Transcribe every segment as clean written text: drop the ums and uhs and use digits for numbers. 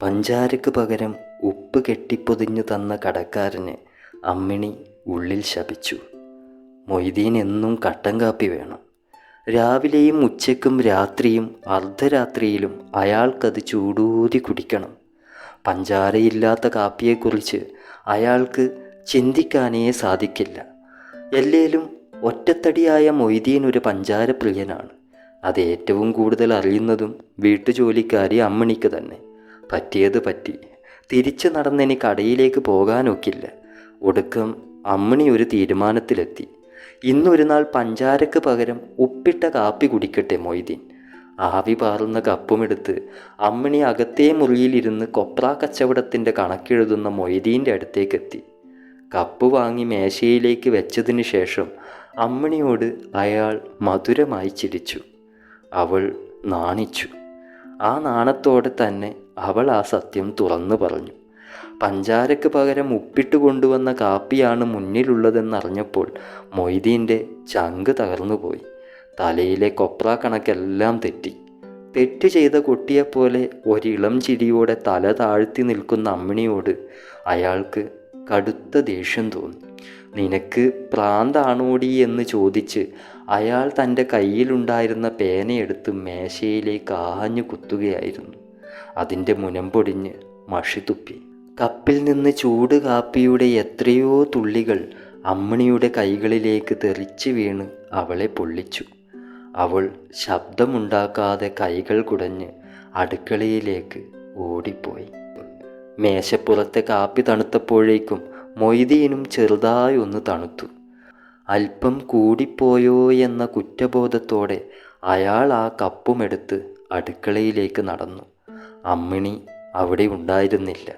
പഞ്ചാരക്ക് പകരം ഉപ്പ് കെട്ടിപ്പൊതിഞ്ഞു തന്ന കടക്കാരന് അമ്മിണി ഉള്ളിൽ ശപിച്ചു. മൊയ്തീൻ എന്നും കട്ടൻ കാപ്പി വേണം. രാവിലെയും ഉച്ചയ്ക്കും രാത്രിയും അർദ്ധരാത്രിയിലും അയാൾക്കത് ചൂടൂതി കുടിക്കണം. പഞ്ചാരയില്ലാത്ത കാപ്പിയെക്കുറിച്ച് അയാൾക്ക് ചിന്തിക്കാനേ സാധിക്കില്ല. എല്ലേലും ഒറ്റത്തടിയായ മൊയ്തീൻ ഒരു പഞ്ചാരപ്രിയനാണ്. അത് ഏറ്റവും കൂടുതൽ അറിയുന്നതും വീട്ടുജോലിക്കാരി അമ്മിണിക്ക് തന്നെ. പറ്റിയത് പറ്റി, തിരിച്ചു നടന്നെനി കടയിലേക്ക് പോകാനൊക്കില്ല. ഒടുക്കം അമ്മിണി ഒരു തീരുമാനത്തിലെത്തി. ഇന്നൊരു നാൾ പഞ്ചാരക്ക് പകരം ഉപ്പിട്ട കാപ്പി കുടിക്കട്ടെ മൊയ്തീൻ. ആവി പാറുന്ന കപ്പുമെടുത്ത് അമ്മിണി അകത്തേ മുറിയിലിരുന്ന് കൊപ്ര കച്ചവടത്തിൻ്റെ കണക്കെഴുതുന്ന മൊയ്തീൻ്റെ അടുത്തേക്കെത്തി. കപ്പ് വാങ്ങി മേശയിലേക്ക് വെച്ചതിന് ശേഷം അമ്മിണിയോട് അയാൾ മധുരമായി ചിരിച്ചു. അവൾ നാണിച്ചു. ആ നാണത്തോടെ തന്നെ അവൾ ആ സത്യം തുറന്നു പറഞ്ഞു. പഞ്ചാരക്ക് പകരം ഉപ്പിട്ട് കൊണ്ടുവന്ന കാപ്പിയാണ് മുന്നിലുള്ളതെന്നറിഞ്ഞപ്പോൾ മൊയ്തീൻ്റെ ചങ്ക് തകർന്നുപോയി. തലയിലെ കൊപ്ര കണക്കെല്ലാം തെറ്റി. തെറ്റ് ചെയ്ത കുട്ടിയെപ്പോലെ ഒരിളം ചിരിയോടെ തല താഴ്ത്തി നിൽക്കുന്ന അമ്മിണിയോട് അയാൾക്ക് കടുത്ത ദേഷ്യം തോന്നി. നിനക്ക് പ്രാന്താണോടി എന്ന് ചോദിച്ച് അയാൾ തൻ്റെ കയ്യിലുണ്ടായിരുന്ന പേനയെടുത്ത് മേശയിലേക്ക് ആഞ്ഞു കുത്തുകയായിരുന്നു. അതിൻ്റെ മുനമ്പൊടിഞ്ഞ് മഷി തുപ്പി. കപ്പിൽ നിന്ന് ചൂട് കാപ്പിയുടെ എത്രയോ തുള്ളികൾ അമ്മിണിയുടെ കൈകളിലേക്ക് തെറിച്ച് വീണ് അവളെ പൊള്ളിച്ചു. അവൾ ശബ്ദമുണ്ടാക്കാതെ കൈകൾ കുടഞ്ഞ് അടുക്കളയിലേക്ക് ഓടിപ്പോയി. മേശപ്പുറത്തെ കാപ്പി തണുത്തപ്പോഴേക്കും മൊയ്തീനും ചെറുതായി ഒന്ന് തണുത്തു. അല്പം കൂടിപ്പോയോ എന്ന കുറ്റബോധത്തോടെ അയാൾ ആ കപ്പുമെടുത്ത് അടുക്കളയിലേക്ക് നടന്നു. അമ്മിണി അവിടെ ഉണ്ടായിരുന്നില്ല.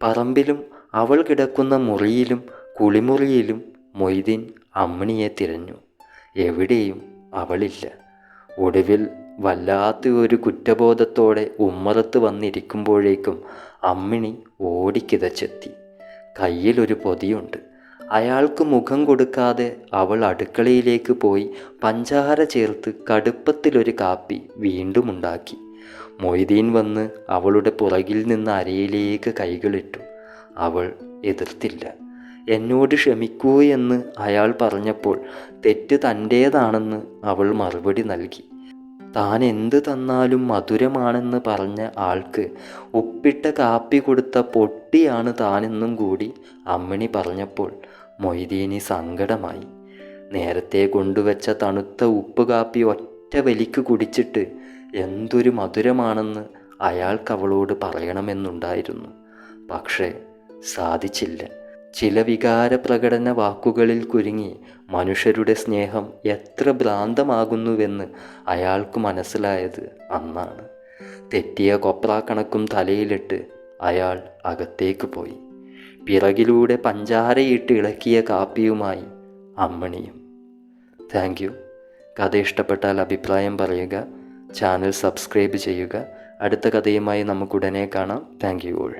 പറമ്പിലും അവൾ കിടക്കുന്ന മുറിയിലും കുളിമുറിയിലും മൊയ്തീൻ അമ്മിണിയെ തിരഞ്ഞു. എവിടെയും അവളില്ല. ഒടുവിൽ വല്ലാത്ത ഒരു കുറ്റബോധത്തോടെ ഉമ്മറത്ത് വന്നിരിക്കുമ്പോഴേക്കും അമ്മിണി ഓടിക്കിതച്ചെത്തി. കയ്യിലൊരു പൊതിയുണ്ട്. അയാൾക്ക് മുഖം കൊടുക്കാതെ അവൾ അടുക്കളയിലേക്ക് പോയി പഞ്ചാര ചേർത്ത് കടുപ്പത്തിലൊരു കാപ്പി വീണ്ടും ഉണ്ടാക്കി. മൊയ്തീൻ വന്ന് അവളുടെ പുറകിൽ നിന്ന് അരയിലേക്ക് കൈകളിട്ടു. അവൾ എതിർത്തില്ല. എന്നോട് ക്ഷമിക്കൂ എന്ന് അയാൾ പറഞ്ഞപ്പോൾ തെറ്റ് തൻ്റേതാണെന്ന് അവൾ മറുപടി നൽകി. താൻ എന്ത് തന്നാലും മധുരമാണെന്ന് പറഞ്ഞ ആൾക്ക് ഉപ്പിട്ട കാപ്പി കൊടുത്ത പൊട്ടിയാണ് താനെന്നും കൂടി അമ്മിണി പറഞ്ഞപ്പോൾ മൊയ്തീന് സങ്കടമായി. നേരത്തെ കൊണ്ടുവച്ച തണുത്ത ഉപ്പ് കാപ്പി ഒറ്റ വലിക്ക് കുടിച്ചിട്ട് എന്തൊരു മധുരമാണെന്ന് അയാൾക്ക് അവളോട് പറയണമെന്നുണ്ടായിരുന്നു. പക്ഷേ സാധിച്ചില്ല. ചില വികാരപ്രകടന വാക്കുകളിൽ കുരുങ്ങി മനുഷ്യരുടെ സ്നേഹം എത്ര ഭ്രാന്തമാകുന്നുവെന്ന് അയാൾക്ക് മനസ്സിലായത് അന്നാണ്. തെറ്റിയ കൊപ്രാക്കണക്കും തലയിലിട്ട് അയാൾ അകത്തേക്ക് പോയി. പിറകിലൂടെ പഞ്ചാരയിട്ട് ഇളക്കിയ കാപ്പിയുമായി അമ്മിണിയും. Thank you. കഥ ഇഷ്ടപ്പെട്ടാൽ അഭിപ്രായം പറയുക. ചാനൽ സബ്സ്ക്രൈബ് ചെയ്യുക. അടുത്ത കഥയുമായി നമുക്കുടനെ കാണാം. Thank you all.